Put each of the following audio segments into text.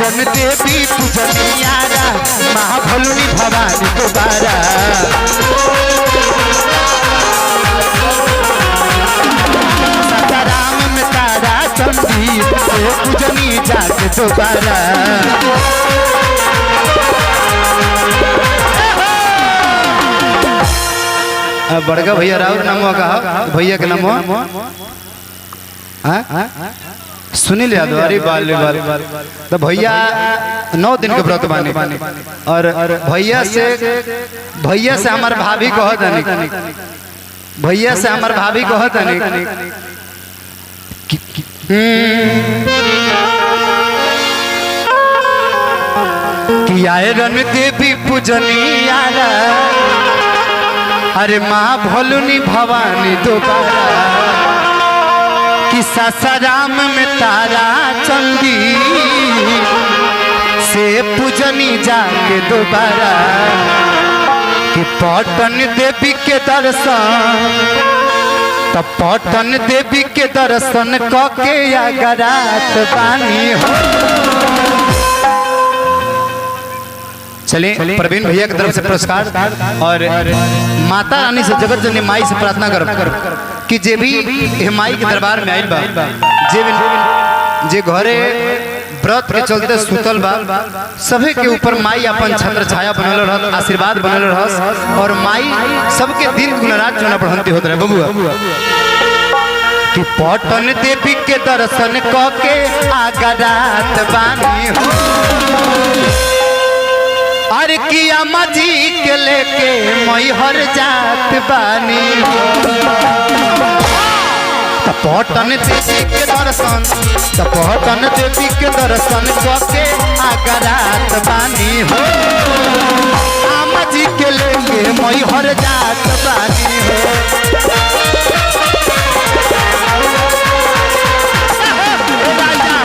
रन देवी पूजनियारा माँ भलुनी भवानी दोबारा सासाराम में तारा चंदी पूजनी जाके दोबारा बड़का भैया राउत नामो कहा भैया के नामो सुनील यादव अरे बाल तो भैया 9 दिन के व्रत बानी और भैया से हमार भाभी कहत नहीं भैया से हमार भाभी कहत नहीं कि आए रन देवी पूजनियारा अरे माँ भलुनी भवानी दोबारा कि सासाराम में तारा चंदी से पूजनी जाके दोबारा कि पटन देवी के दर्शन तो पटन देवी के दर्शन कके अगरात बानी हो। चलिए प्रवीण भैया की तरफ से पुरस्कार और माता रानी से जगत जननी माई से प्रार्थना करो कि जे भी माई के दरबार में आइल बा जे घरे व्रत के चलते सुतल बा सभी के ऊपर माई अपन छत्र छाया बनल रहत आशीर्वाद बनल रहस और माई सबके दिन गुण रात चुना बढ़ंती होत रहे बबुआ कि पटन देवी के दर्शन कके आगरात बानी हो। अरे किया मजी के लेके मैहर जात बानी पटन देवी के दर्शन पटन देवी के दर्शन कके आगरात बानी हो। मजी के लेके मैहर जात बानी हो। राजा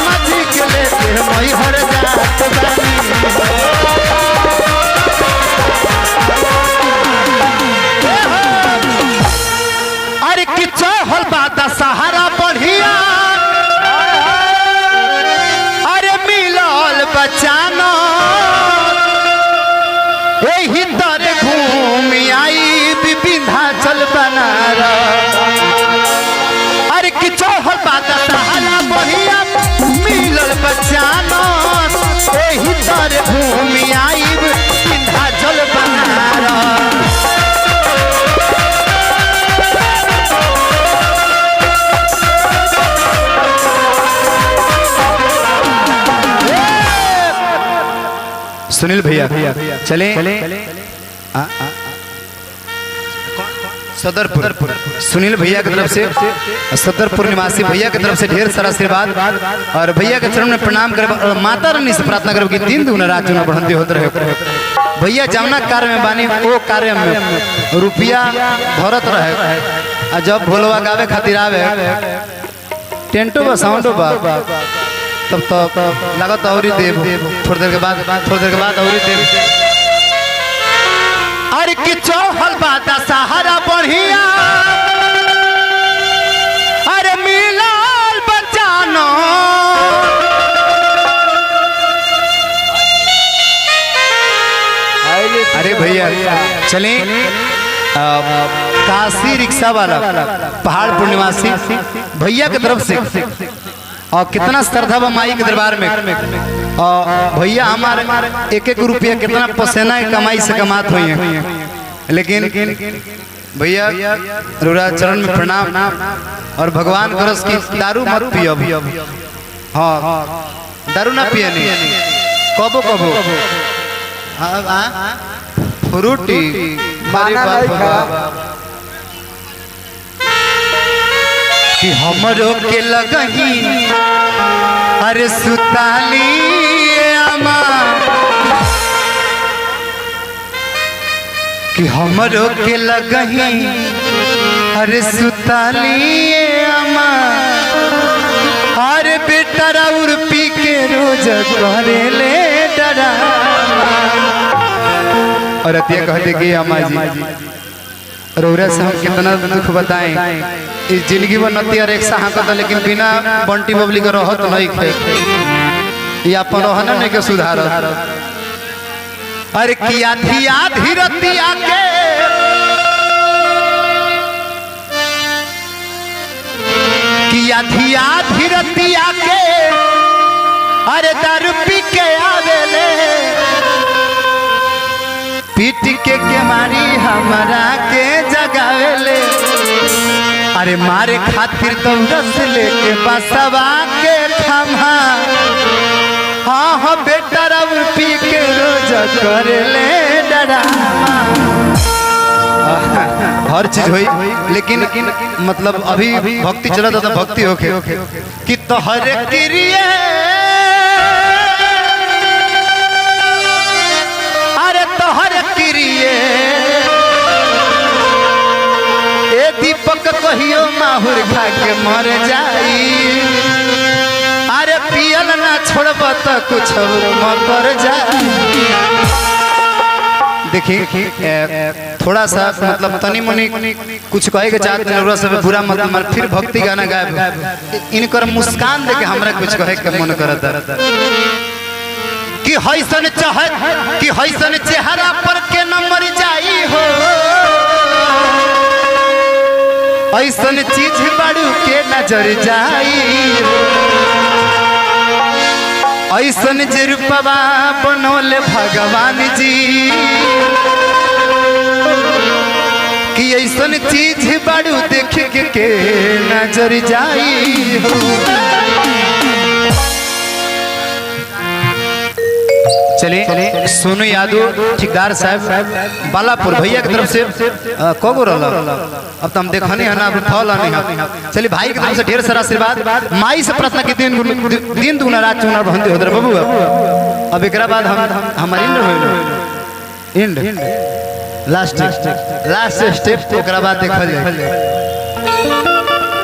मजी के लेके मैहर जात बानी हो। अरे कि चहल बात सहारा बढ़िया अरे मिलल बचाना यही तरह घूम आई विंध्याचल बनारा। अरे कि चहल बात सहारा बढ़िया मिलल बचाना यही तरह घूम आई विंध्याचल बनारा। सुनील भैया चले सदरपुर सुनील भैया की तरफ से सदरपुर निवासी भैया की तरफ से ढेर सारा आशीर्वाद और भैया के चरण में प्रणाम कर माता रानी से प्रार्थना करो कि दिन दुगना रात चुना बढ़ते होते रहे। भैया जमुना कार्य में बानी वो कार्य में रुपया भरत रहे जब भोलवा गावे खातिर आवे टेंटो बा साउंडो बा तब तो लागत और देव थोड़ी देर के बाद और देव। अरे कि चौहल बात सहारा बढ़िया अरे मिलाल बचानो अरे भैया चले काशी रिक्शा वाला पहाड़पुर निवासी भैया की तरफ से और कितना श्रद्धा बा माई के दरबार में और भैया हमारे 1-1 रुपया कितना पसीना की कमाई से कमात हुई है लेकिन भैया रुरा चरण में प्रणाम और भगवान करस की दारू मत पियो। हाँ दारू ना पिए नहीं कबो फ्रूटी कि हमरो के लगही अरे सुताली अमा कि हमरो के लगही अरे सुताली अमा अरे बेटा राउर पी के रोज करे ले डरा और अतिया कहते कि अम्मा जी रौरा से हम कितना दुख बताएं इस जिंदगी में नती और एक सहाकत लेकिन बिना बंटी बबली का रहत नहीं खे ये अपन रहना नहीं के सुधार। अरे किया धिया धीरतिया के किया धिया धीरतिया के अरे दारू पी के आवेले पीट के मारी हमरा के जगावेले। अरे मारे खातिर तो रस लेके बसवा के थमा हाँ हाँ बेटा रब पी के रोज करेले डरामा। हर चीज हुई लेकिन मतलब अभी भक्ति चला था भक्ति होके कि तोहर क्रिया अरे तोहर क्रिया ए दीपक कहियो माहुर खा के मर जाई। अरे पियल ना छोड़ब तो कुछ मर जाई। देखिए थोड़ा सा मतलब तनी मनी कुछ कहे के चाहते हैं सब बुरा मत मार फिर भक्ति गाना गाए इनकर मुस्कान देके हमरा कुछ कहे के मन करता कि हैसन चाहत कि हैसन चेहरा पर के न मर जाई हो ऐसन चीज बाड़ू के नजर जाई ऐसन जे रूपवा बनोले भगवान जी कि ऐसन चीज बाड़ू देख के नजर जाई हो। चलिए सोनू यादव ठेकेदार साहब बालापुर भैया की तरफ से कगो रहा अब तो हम देखने है ना अब फल नहीं। चलिए भाई की तरफ से ढेर सारा आशीर्वाद माई से प्रार्थना की दिन दुगुना रात चुना बहनते होते बाबू। अब एक बाद हमारे इंड लास्ट स्टेप एक बाद देखल जाए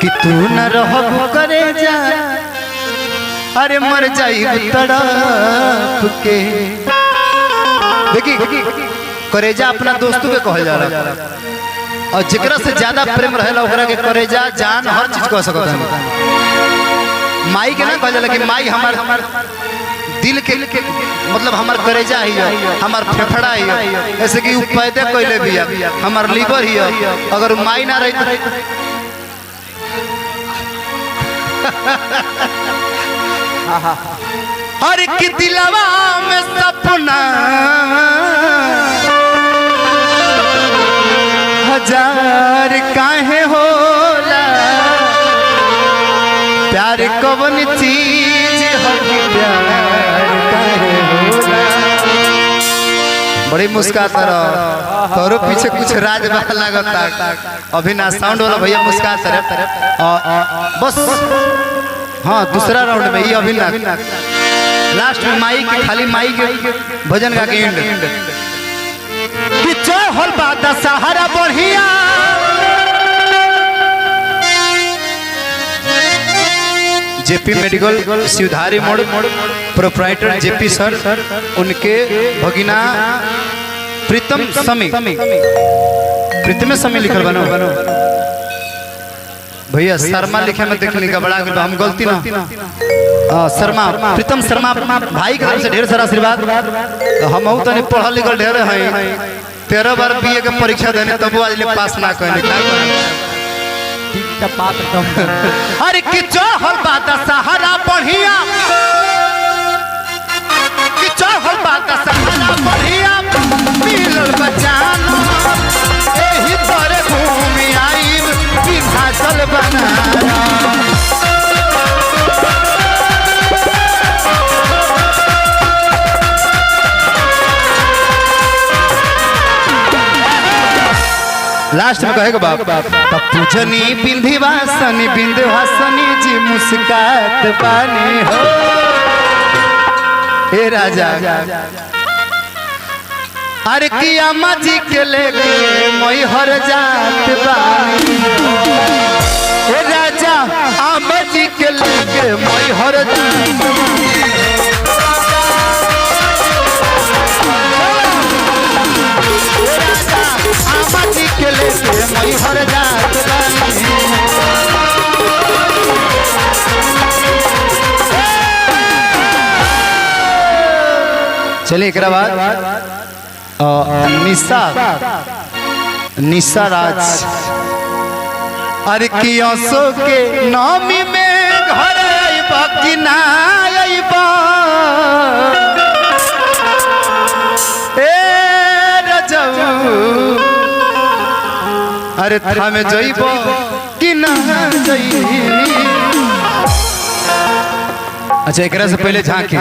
कि तू न रहबो करे जा अरे मर जाई तड़प के। देखी करेजा अपना दोस्तों के कहल जा रहा और जिकरा से ज्यादा प्रेम रहेला ओकरा के करेजा जान हर चीज कह सकता है। माई के ना कहल जाला कि माई हमार दिल के मतलब हमार करेजा ही है हमार फेफड़ा ही है ऐसे कि पैदा कइले भी है हमार लीवर ही है अगर माई ना रही हर की दिलवा में सपना हजार काहे होला प्यार कवन चीज है प्यार काहे होला। बड़ी मुस्काता रहो तोरो पीछे कुछ राज लगता अभी ना साउंड वाला भैया मुस्काता रहे बस। हाँ दूसरा राउंड में ये अभी लास्ट में माई के खाली माई के भजन गा के एंड कि चहल बात सहारा बढ़िया जेपी मेडिकल सिवधारी मोड़ प्रोप्राइटर जेपी सर उनके भगिना प्रीतम समय लिखल बनो भैया शर्मा लिखे में देखने का बड़ा हम गलती ना शर्मा प्रीतम शर्मा भाई की तरफ से ढेर सारा आशीर्वाद। हम तो नहीं पढ़ल लिखल ढेर है 13 बार बीए के परीक्षा देने तब आज ले पास ना कहने अरे कि चहल बात सहारा बढ़िया कि चहल बात सहारा बढ़िया मिलल बचाना एही तोरे घूमी आई विंध्याचल बनाना। लास्ट में कहेगा बाप तब पूजनी बिंध्यवासनी बिंध्यवासनी जी मुस्कात पानी हो हे राजा अरे किया माजी के लेके मोई हर जात बानी हे राजा आमा जी के लेके मोई हर जात आमा जी के लेके मोई हर जात बानी। चलिए एक बाद निशा राज अरे कियोसो के नामी में घर आइबा कि ना आइबा ए रजऊ अरे थामे जइबो कि ना जइबो। अच्छा एकरा से पहले झांकी